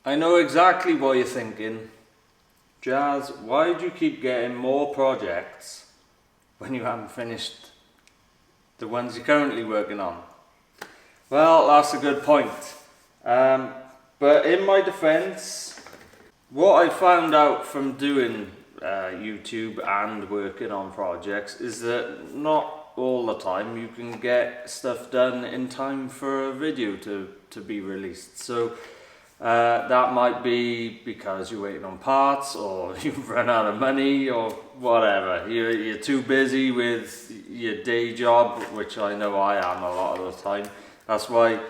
I know exactly what you're thinking. Jazz, why do you keep getting more projects when you haven't finished the ones you're currently working on? Well, that's a good point. But in my defense, what I found out from doing YouTube and working on projects is that not all the time you can get stuff done in time for a video to be released. So that might be because you're waiting on parts, or you've run out of money, or whatever. You're too busy with your day job, which I know I am a lot of the time. That's why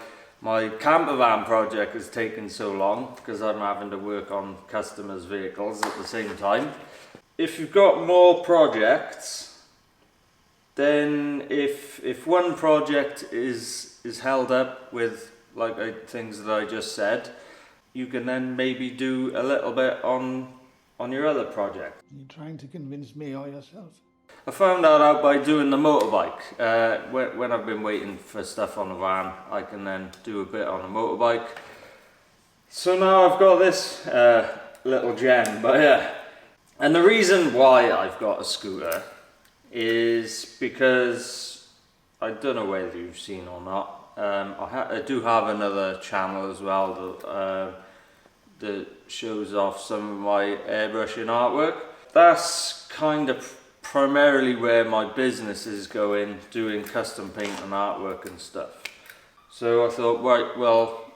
my camper van project has taken so long, because I'm having to work on customers' vehicles at the same time. If you've got more projects, then if one project is held up with things that I just said, you can then maybe do a little bit on your other project. Are you trying to convince me or yourself? I found that out by doing the motorbike. When I've been waiting for stuff on the van, I can then do a bit on the motorbike. So now I've got this little gem, but yeah. And the reason why I've got a scooter is because, I don't know whether you've seen or not, I do have another channel as well that shows off some of my airbrushing artwork. That's kind of primarily where my business is going, doing custom paint and artwork and stuff. So I thought, right, well,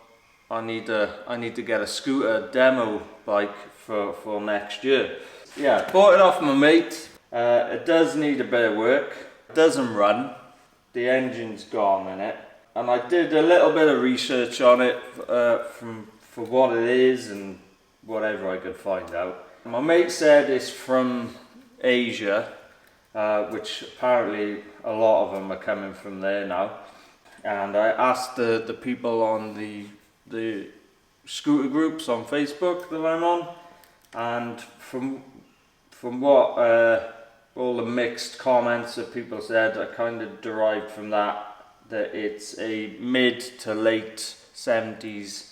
I need to get a scooter demo bike for next year. Yeah, bought it off my mate. It does need a bit of work. It doesn't run. The engine's gone in it. And I did a little bit of research on it for what it is and whatever I could find out. My mate said it's from Asia, which apparently a lot of them are coming from there now. And I asked the people on the scooter groups on Facebook that I'm on, and from what all the mixed comments that people said, I kind of derived from that it's a mid to late 70s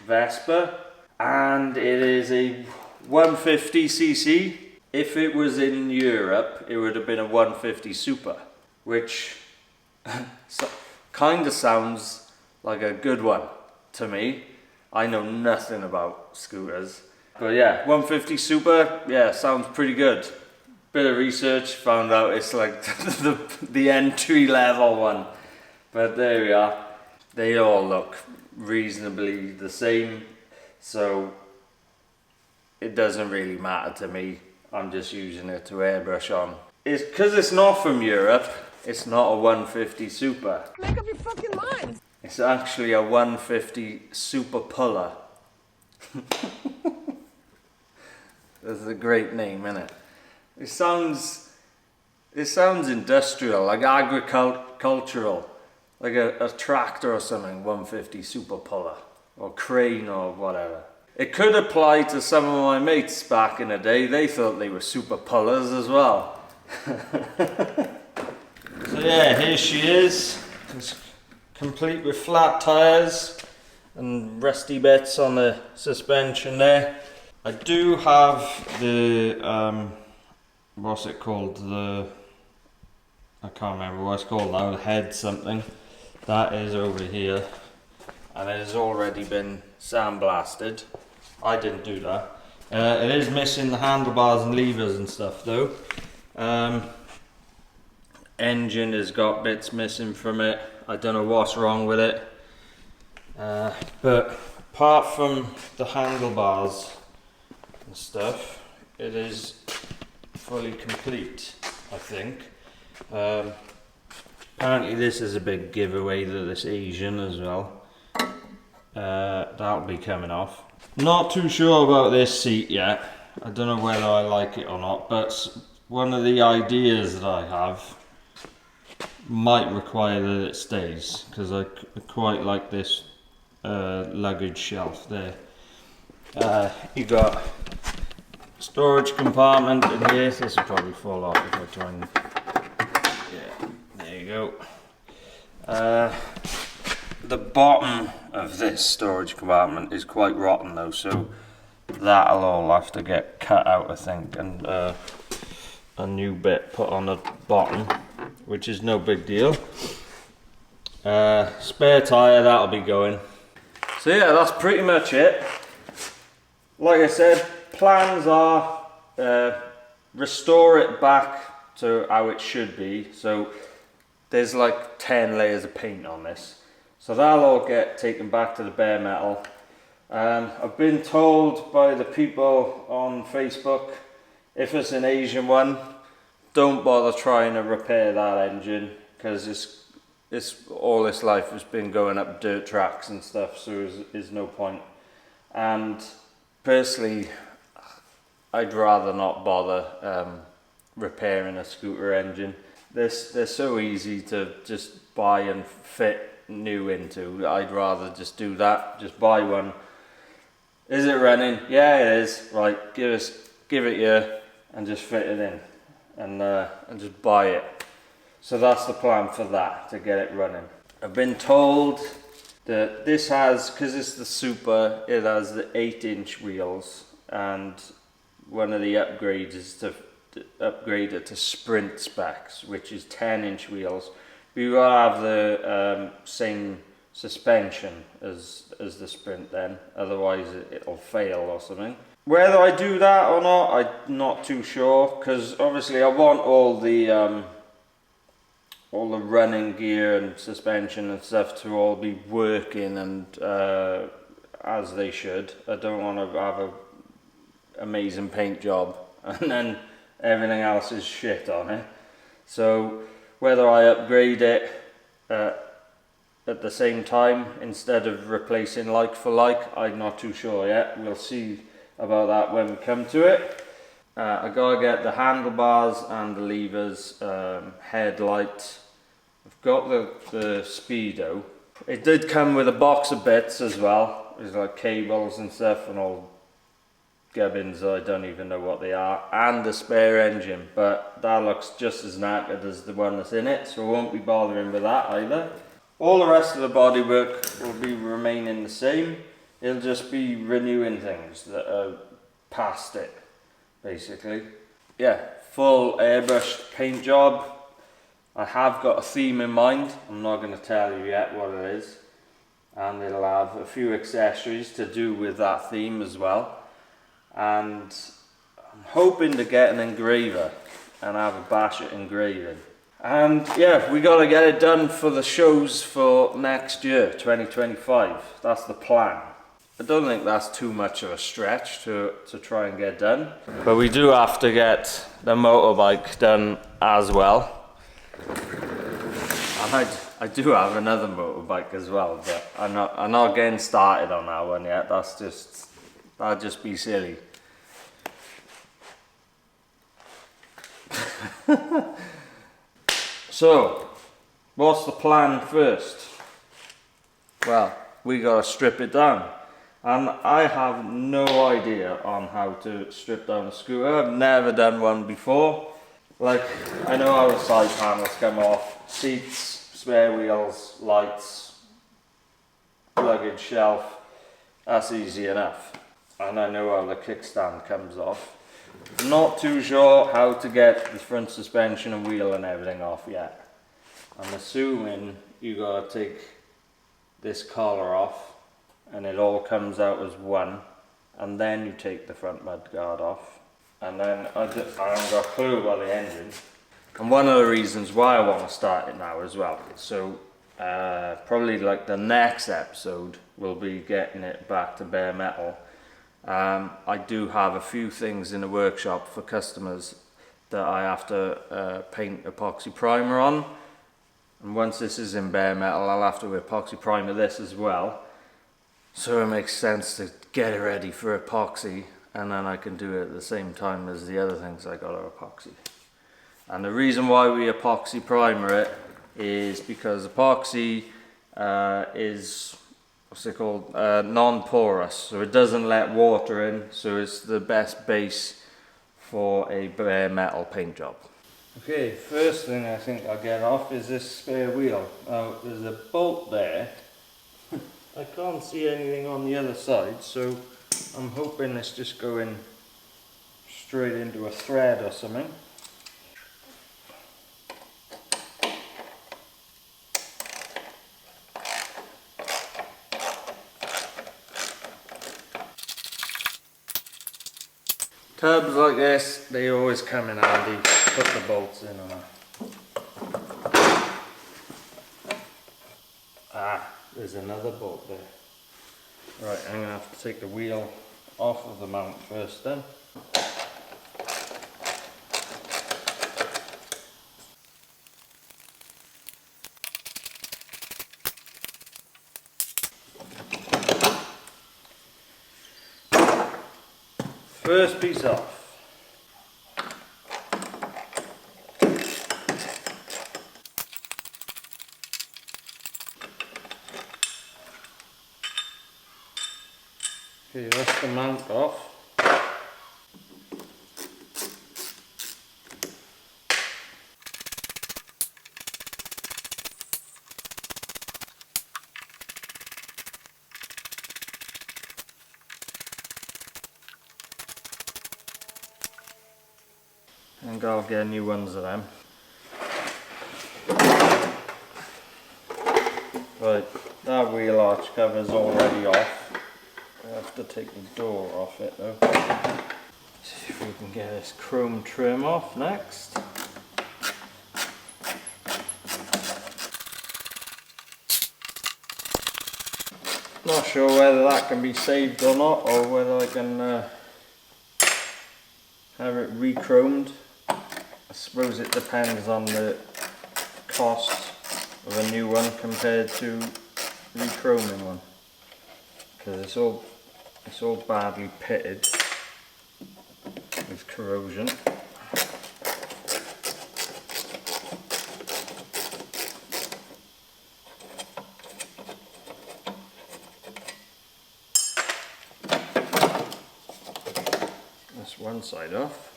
Vespa, and it is a 150cc. If it was in Europe, it would have been a 150 Super, which kind of sounds like a good one to me. I know nothing about scooters, but yeah, 150 Super, yeah, sounds pretty good. Bit of research, found out it's like the entry level one. But there we are. They all look reasonably the same, so it doesn't really matter to me. I'm just using it to airbrush on. It's because it's not from Europe, it's not a 150 Super. Make up your fucking mind! It's actually a 150 Super Puller. That's a great name, isn't it? It sounds industrial, like agricultural, like a tractor or something, 150 Super Puller, or crane or whatever. It could apply to some of my mates back in the day. They thought they were super pullers as well. So yeah, here she is. It's complete with flat tires and rusty bits on the suspension there. I do have the, what's it called? I can't remember what it's called now, the head something. That is over here. And it has already been sandblasted. I didn't do that. It is missing the handlebars and levers and stuff though. Engine has got bits missing from it. I don't know what's wrong with it. But apart from the handlebars and stuff, it is fully complete, I think. Apparently this is a big giveaway that it's Asian as well. That'll be coming off. Not too sure about this seat yet. I don't know whether I like it or not, but one of the ideas that I have might require that it stays, because I quite like this luggage shelf there. You got storage compartment in here. This will probably fall off if I try and... Yeah, there you go. The bottom of this storage compartment is quite rotten though, so that'll all have to get cut out, I think, and a new bit put on the bottom, which is no big deal. Spare tyre, that'll be going. So yeah, that's pretty much it. Like I said, plans are restore it back to how it should be. So there's like 10 layers of paint on this. So that'll all get taken back to the bare metal. I've been told by the people on Facebook, if it's an Asian one, don't bother trying to repair that engine, because it's all its life has been going up dirt tracks and stuff, so there's no point. And personally, I'd rather not bother repairing a scooter engine. They're so easy to just buy and fit new into. I'd rather just do that, just buy one. Is it running? Yeah, it is. Right, give it here and just fit it in, and just buy it. So that's the plan for that, to get it running. I've been told that this has, because it's the Super, it has the 8-inch wheels, and one of the upgrades is to upgrade it to Sprint specs, which is 10-inch wheels. We will have the same suspension as the Sprint then, otherwise it'll fail or something. Whether I do that or not, I'm not too sure, because obviously I want all the running gear and suspension and stuff to all be working and as they should. I don't want to have an amazing paint job and then everything else is shit on it. So whether I upgrade it at the same time instead of replacing like for like, I'm not too sure yet. We'll see about that when we come to it. I gotta get the handlebars and the levers, headlight. I've got the speedo. It did come with a box of bits as well. There's like cables and stuff and all gubbins, I don't even know what they are, and the spare engine, but that looks just as knackered as the one that's in it, so I won't be bothering with that either. All the rest of the bodywork will be remaining the same. It'll just be renewing things that are past it, basically. Yeah, full airbrushed paint job. I have got a theme in mind. I'm not going to tell you yet what it is, and it'll have a few accessories to do with that theme as well. And I'm hoping to get an engraver and have a bash at engraving. And yeah, we got to get it done for the shows for next year, 2025. That's the plan. I don't think that's too much of a stretch to try and get done. But we do have to get the motorbike done as well. And I do have another motorbike as well, but I'm not getting started on that one yet. That'd just be silly. So, what's the plan first? Well, we gotta strip it down. And I have no idea on how to strip down a scooter. I've never done one before. Like, I know how the side panels come off, seats, spare wheels, lights, luggage shelf. That's easy enough. And I know how the kickstand comes off. Not too sure how to get the front suspension and wheel and everything off yet. I'm assuming you gotta take this collar off and it all comes out as one, and then you take the front mudguard off, and then I haven't got a clue about the engine. And one of the reasons why I want to start it now as well, so probably like the next episode will be getting it back to bare metal. I do have a few things in the workshop for customers that I have to paint epoxy primer on, and once this is in bare metal I'll have to epoxy primer this as well, so it makes sense to get it ready for epoxy, and then I can do it at the same time as the other things I got to epoxy. And the reason why we epoxy primer it is because epoxy is, what's it called, non-porous, so it doesn't let water in, so it's the best base for a bare metal paint job. Okay, first thing I think I'll get off is this spare wheel. Now there's a bolt there I can't see anything on the other side, so I'm hoping it's just going straight into a thread or something. Tubs like this, they always come in handy. Put the bolts in on them. Ah, there's another bolt there. Right, I'm going to have to take the wheel off of the mount first then. First piece off. Okay, that's the mount off. And I'll get new ones of them. Right, that wheel arch cover is already off. I have to take the door off it though. See if we can get this chrome trim off next. Not sure whether that can be saved or not, or whether I can have it re-chromed. I suppose it depends on the cost of a new one compared to re-chroming one, because it's all badly pitted with corrosion. That's one side off.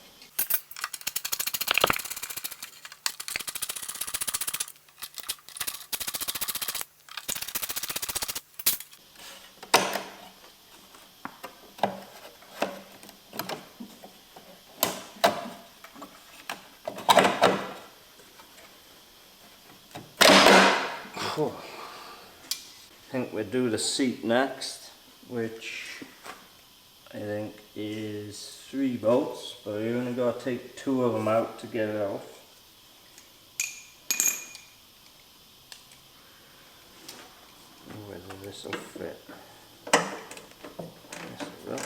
I think we'll do the seat next, which I think is 3 bolts, but you only got to take 2 of them out to get it off. Whether this will fit. Yes, it will.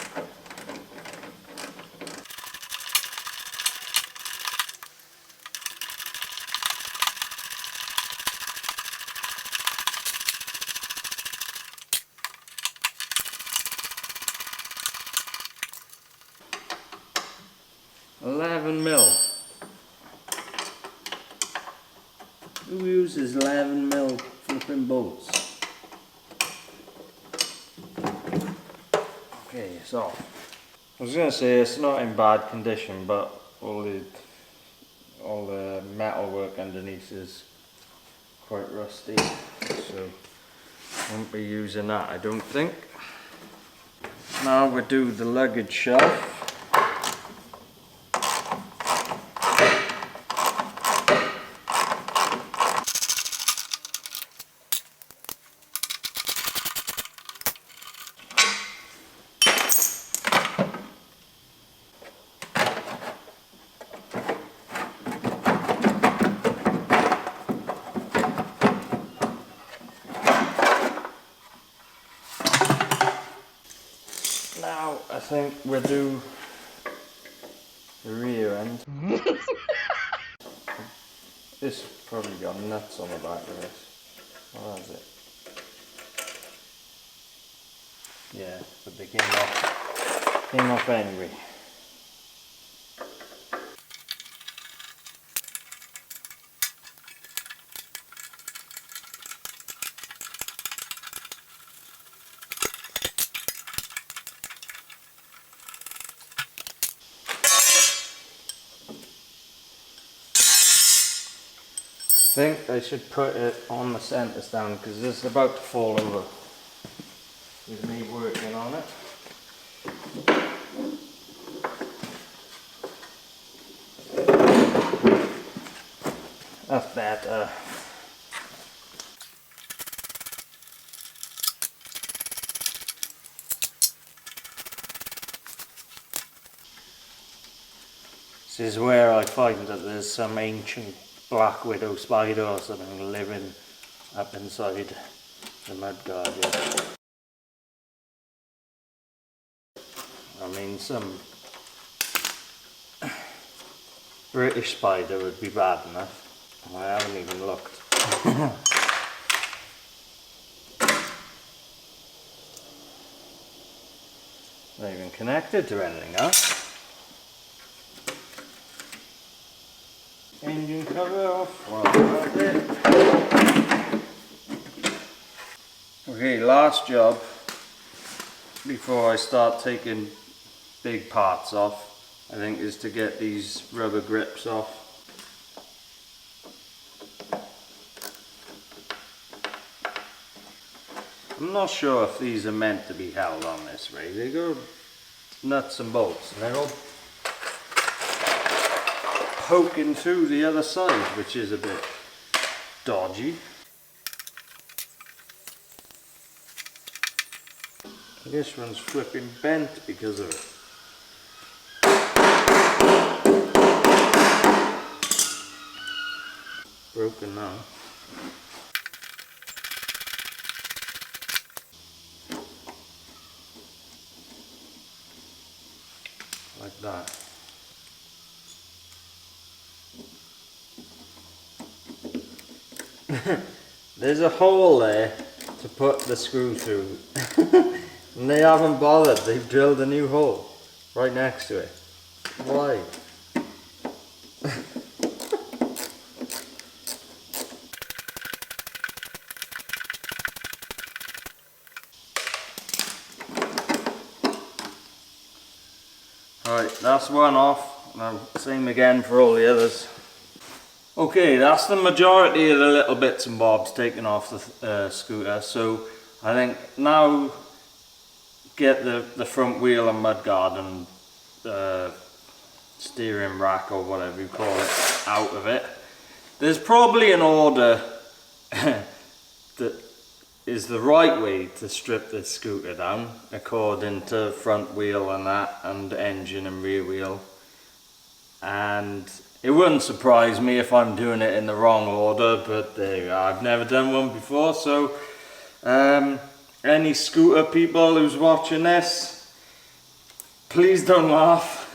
11mm. Who uses 11mm flipping bolts? Okay, it's off. I was going to say it's not in bad condition, but all the metal work underneath is quite rusty, so I won't be using that, I don't think. Now we'll do the luggage shelf. Now I think we'll do the rear end. This probably got nuts on the back of this. What is it? Yeah, but they came off anyway. I think I should put it on the centre stand because it's about to fall over. with me working on it. That's better. This is where I find that there's some ancient black widow spider or something living up inside the mudguard. I mean, some British spider would be bad enough. I haven't even looked. Not even connected to anything else. Engine cover off. Well, that's it. Okay, last job before I start taking big parts off, I think, is to get these rubber grips off. I'm not sure if these are meant to be held on this way. They go nuts and bolts and they're all poking through the other side, which is a bit dodgy. This one's flipping bent because of it. Broken now. Like that. There's a hole there to put the screw through. And they haven't bothered. They've drilled a new hole right next to it. Why? Alright, that's one off. Now, same again for all the others. Okay, that's the majority of the little bits and bobs taken off the scooter. So I think now get the front wheel and mudguard and steering rack or whatever you call it out of it. There's probably an order that is the right way to strip this scooter down according to front wheel and that, and engine and rear wheel, and it wouldn't surprise me if I'm doing it in the wrong order, but there you go. I've never done one before, so any scooter people who's watching this, please don't laugh.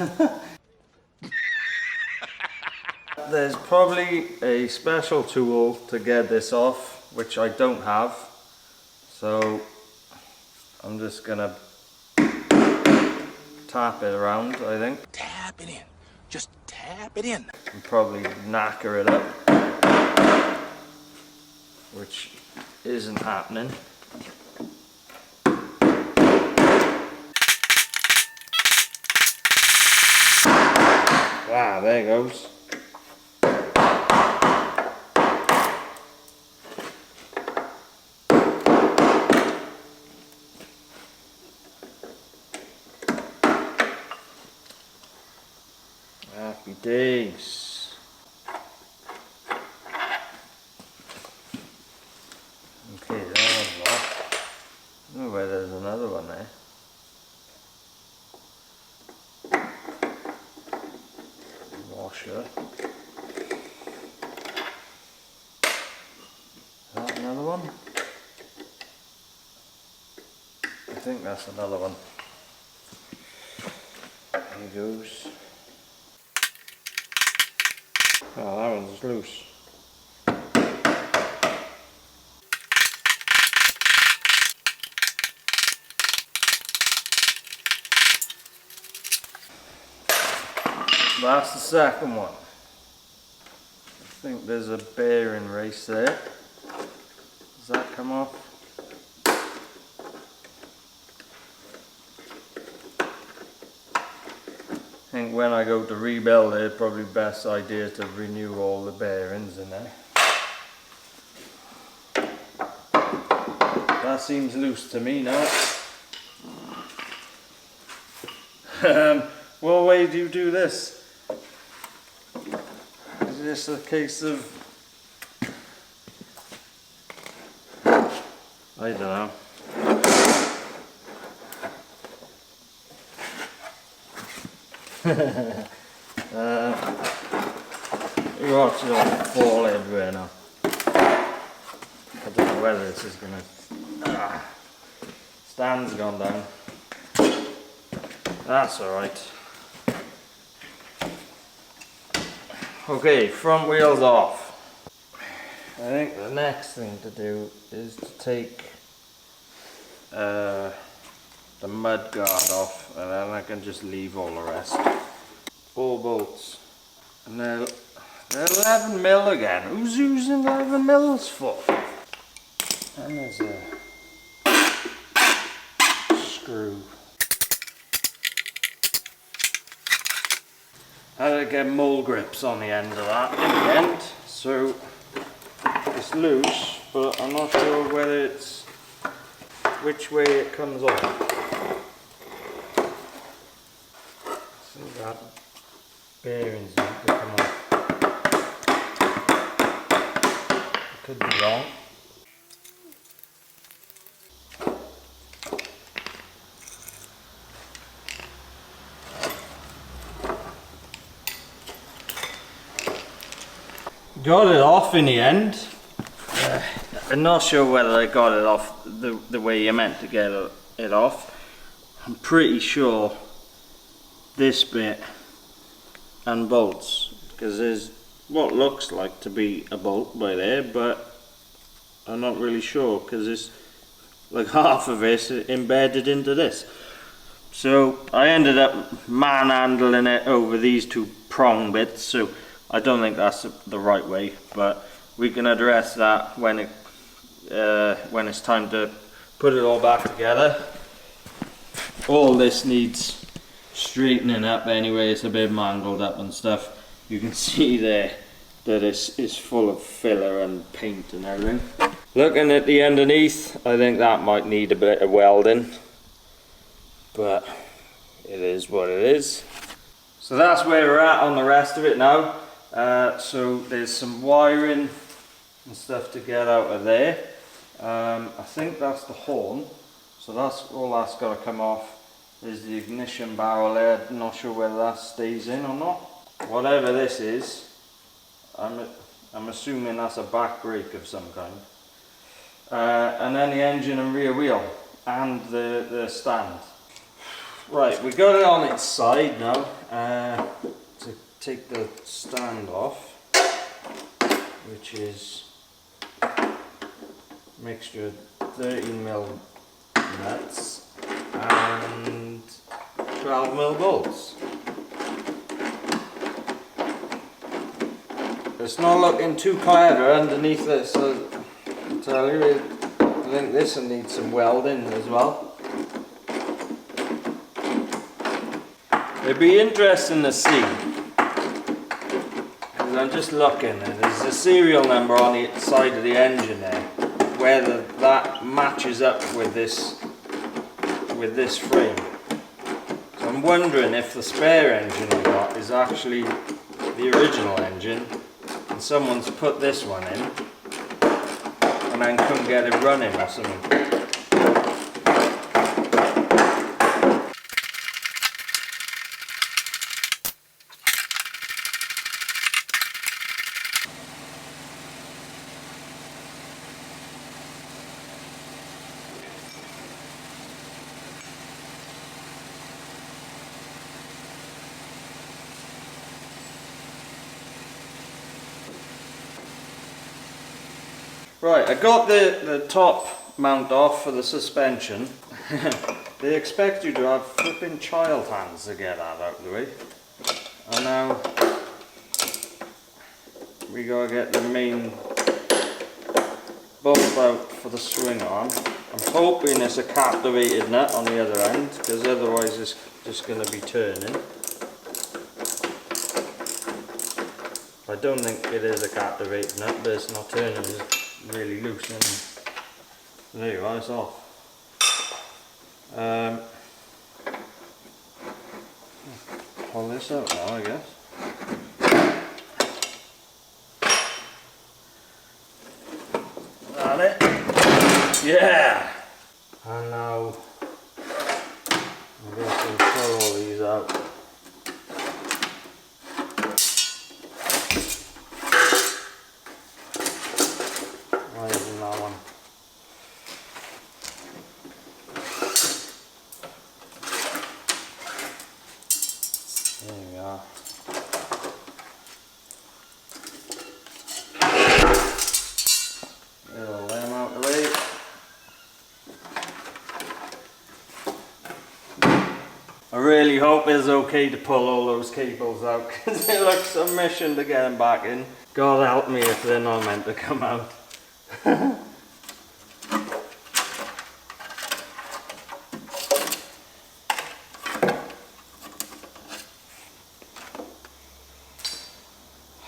There's probably a special tool to get this off, which I don't have, so I'm just gonna tap it around, I think. Tap it in. Just tap it in. And probably knacker it up, which isn't happening. Ah, there it goes. Happy days. Okay, that one's off. I don't know where there's another one there. Washer. Is that another one? I think that's another one. There he goes. Oh, that one's loose. That's the second one. I think there's a bearing race there. Does that come off? I think when I go to rebuild it, probably best idea to renew all the bearings in there. That seems loose to me now. What way do you do this? Is this a case of... I don't know. Watch it all fall everywhere now. I don't know whether this is gonna... Stand's gone down. That's alright. Okay, front wheels off. I think the next thing to do is to take the mud guard off, and then I can just leave all the rest. 4 bolts. And they're 11 mil again. Who's using 11 mils for? And there's a screw. I had to get mole grips on the end of that in the end, so it's loose, but I'm not sure whether it's which way it comes off. So that bearings need to come off. I could be wrong. Got it off in the end. I'm not sure whether I got it off the way you meant to get it off. I'm pretty sure this bit and bolts, because there's what looks like to be a bolt by there, but I'm not really sure because it's like half of it embedded into this. So I ended up manhandling it over these 2 prong bits, so I don't think that's the right way, but we can address that when it's time to put it all back together. All this needs straightening up anyway, it's a bit mangled up and stuff. You can see there that it's full of filler and paint and everything. Looking at the underneath, I think that might need a bit of welding, but it is what it is. So that's where we're at on the rest of it now. So there's some wiring and stuff to get out of there. I think that's the horn, so that's all that's got to come off. There's the ignition barrel there, I'm not sure whether that stays in or not. Whatever this is, I'm assuming that's a back brake of some kind. And then the engine and rear wheel and the stand. Right, we got it on its side now. To take the stand off, which is a mixture of 13mm nuts and 12mm bolts. It's not looking too clever underneath this, I'll tell you. I think this will need some welding as well. It'd be interesting to see, because I'm just looking and there's a serial number on the side of the engine there, whether that matches up with this frame. So I'm wondering if the spare engine I got is actually the original engine and someone's put this one in and then couldn't get it running or something. Right, I got the top mount off for the suspension. They expect you to have flipping child hands to get that out of the way. And now we gotta get the main bolt out for the swing arm. I'm hoping it's a captivated nut on the other end, because otherwise it's just gonna be turning. I don't think it is a captivated nut, but it's not turning. It's really loose, and there you are, it's off. pull this out now, I guess. Is that it? Yeah! And now I guess I'll pull all these out. Why isn't that one? There we are. Get all them out the way. I really hope it's okay to pull all those cables out because it looks a mission to get them back in. God help me if they're not meant to come out.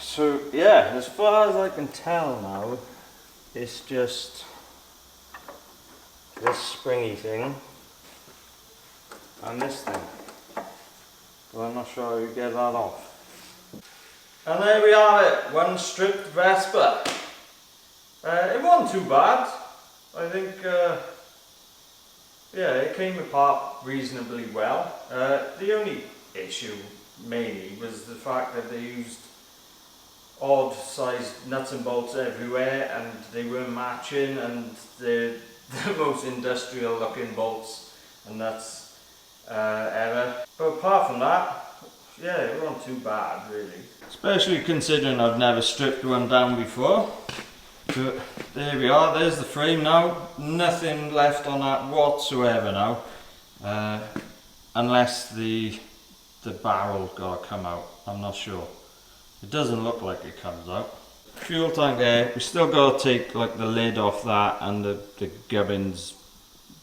So yeah, as far as I can tell now, it's just this springy thing and this thing. But I'm not sure how you get that off. And there we have it, one stripped Vespa. It wasn't too bad. I think, yeah, it came apart reasonably well. The only issue mainly was the fact that they used odd sized nuts and bolts everywhere and they weren't matching, and they're the most industrial looking bolts and nuts ever. But apart from that, yeah, it wasn't too bad really. Especially considering I've never stripped one down before. But there we are, there's the frame now. Nothing left on that whatsoever now. Unless the barrel's got to come out, I'm not sure. It doesn't look like it comes out. Fuel tank there, we still got to take like the lid off that and the gubbins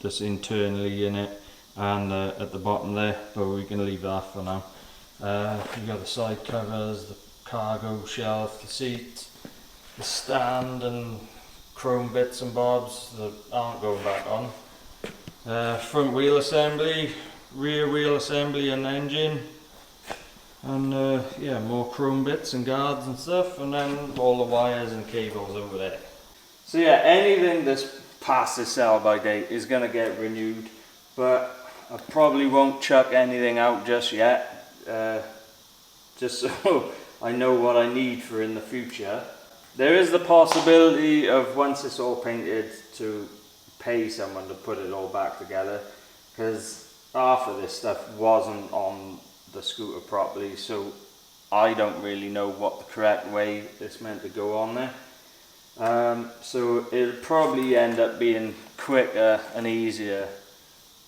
that's internally in it and at the bottom there, but we can leave that for now. You've got the side covers, the cargo shelf, the seat, the stand and chrome bits and bobs that aren't going back on. Front wheel assembly, rear wheel assembly and engine. And yeah, more chrome bits and guards and stuff, and then all the wires and cables over there. So yeah, anything that's past the sell by date is going to get renewed, but I probably won't chuck anything out just yet, just so I know what I need for in the future. There is the possibility of, once it's all painted, to pay someone to put it all back together, because half of this stuff wasn't on the scooter properly, so I don't really know what the correct way it's meant to go on there. So it'll probably end up being quicker and easier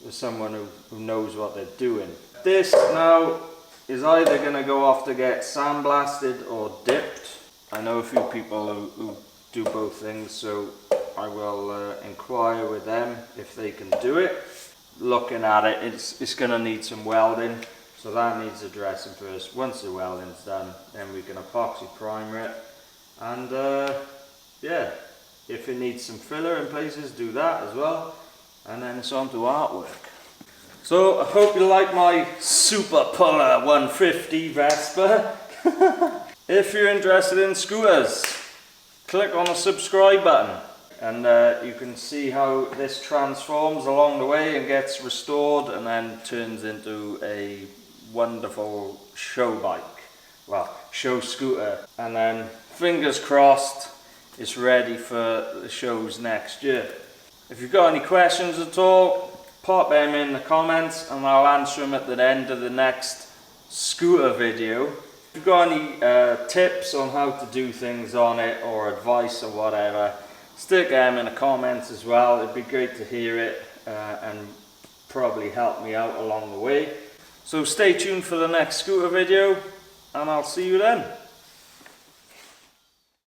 with someone who knows what they're doing. This now is either going to go off to get sandblasted or dipped. I know a few people who do both things, so I will inquire with them if they can do it. Looking at it, it's going to need some welding. So that needs addressing first. Once the welding's done, then we can epoxy primer it. And yeah, if it needs some filler in places, do that as well. And then it's on to artwork. So I hope you like my Super Puller 150 Vespa. If you're interested in scooters, click on the subscribe button. And you can see how this transforms along the way and gets restored and then turns into a wonderful show bike, well, show scooter, and then fingers crossed it's ready for the shows next year. If you've got any questions at all, pop them in the comments and I'll answer them at the end of the next scooter video. If you've got any tips on how to do things on it or advice or whatever, stick them in the comments as well. It'd be great to hear it and probably help me out along the way. So stay tuned for the next scooter video and I'll see you then.